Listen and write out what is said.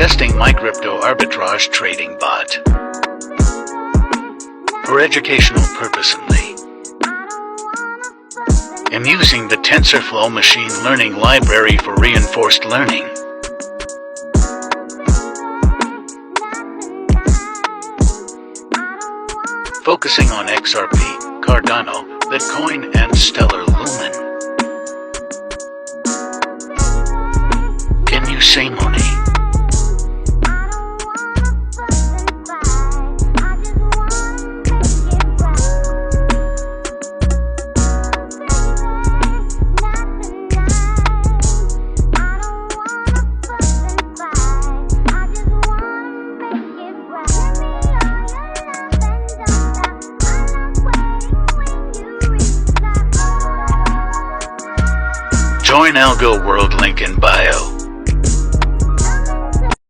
Testing my crypto arbitrage trading bot. For educational purpose only. I'm using the TensorFlow machine learning library for reinforced learning. Focusing on XRP, Cardano, Bitcoin, and Stellar Lumen. Can you say money? Join Algo World, link in bio.